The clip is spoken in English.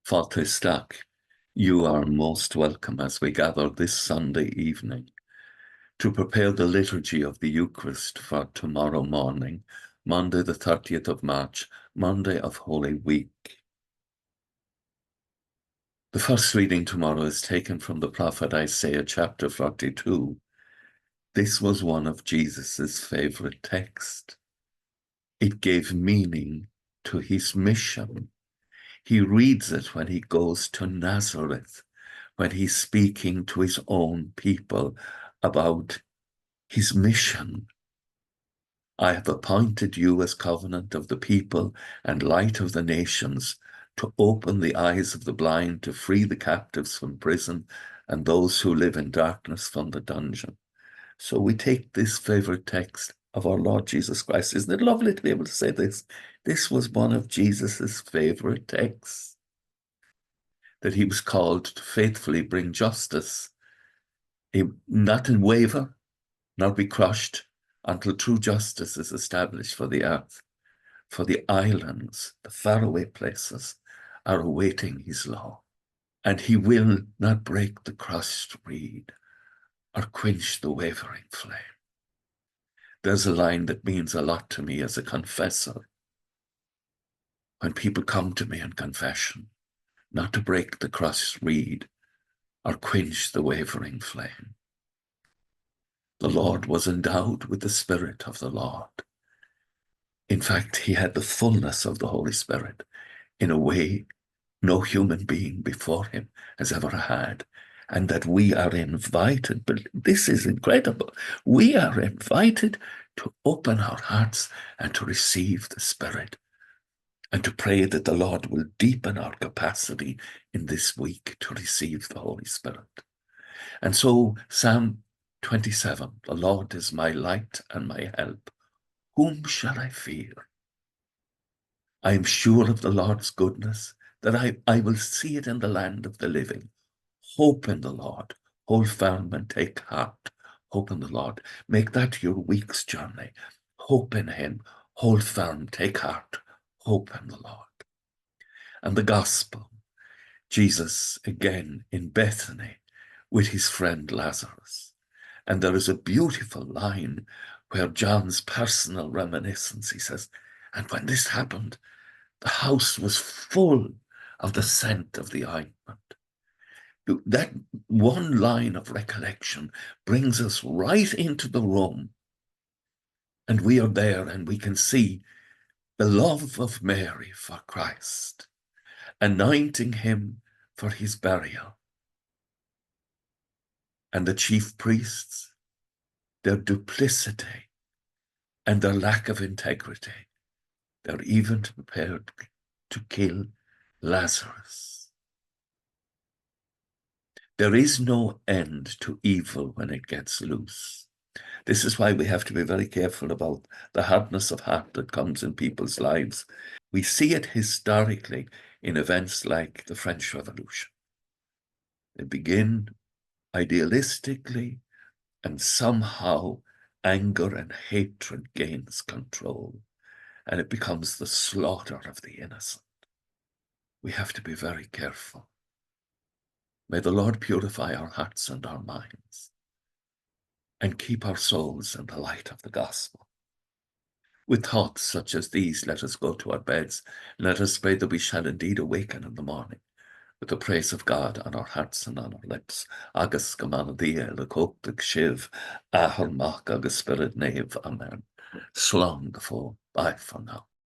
Fáilte, you are most welcome as we gather this Sunday evening to prepare the liturgy of the Eucharist for tomorrow morning, Monday the 30th of March, Monday of Holy Week. The first reading tomorrow is taken from the prophet Isaiah chapter 42. This was one of Jesus's favorite texts. It gave meaning to his mission. He reads it when he goes to Nazareth, when he's speaking to his own people about his mission. I have appointed you as covenant of the people and light of the nations, to open the eyes of the blind, to free the captives from prison, and those who live in darkness from the dungeon. So we take this favorite text of our Lord Jesus Christ. Isn't it lovely to be able to say this? This was one of Jesus's favorite texts, that he was called to faithfully bring justice, not to waver, not be crushed, until true justice is established for the earth. For the islands, the faraway places, are awaiting his law. And he will not break the crushed reed or quench the wavering flame. There's a line that means a lot to me as a confessor. When people come to me in confession, not to break the crushed reed or quench the wavering flame. The Lord was endowed with the Spirit of the Lord. In fact, he had the fullness of the Holy Spirit in a way no human being before him has ever had, and that we are invited, but this is incredible, we are invited to open our hearts and to receive the Spirit, and to pray that the Lord will deepen our capacity in this week to receive the Holy Spirit. And so Psalm 27, the Lord is my light and my help. Whom shall I fear? I am sure of the Lord's goodness, that I will see it in the land of the living. Hope in the Lord, hold firm and take heart. Hope in the Lord. Make that your week's journey. Hope in him, hold firm, take heart. Hope in the Lord. And the gospel, Jesus again in Bethany with his friend Lazarus. And there is a beautiful line where John's personal reminiscence, he says, and when this happened, the house was full of the scent of the ointment. That one line of recollection brings us right into the room, and we are there and we can see the love of Mary for Christ, anointing him for his burial. And the chief priests, their duplicity and their lack of integrity, they're even prepared to kill Lazarus. There is no end to evil when it gets loose. This is why we have to be very careful about the hardness of heart that comes in people's lives. We see it historically in events like the French Revolution. They begin idealistically, and somehow anger and hatred gains control, and it becomes the slaughter of the innocent. We have to be very careful. May the Lord purify our hearts and our minds, and keep our souls in the light of the gospel. With thoughts such as these, let us go to our beds. Let us pray that we shall indeed awaken in the morning with the praise of God on our hearts and on our lips. Agus gamanadia, le coptic shiv, ahar mach agus spirit nave. Amen. Slán the fall. Bye for now.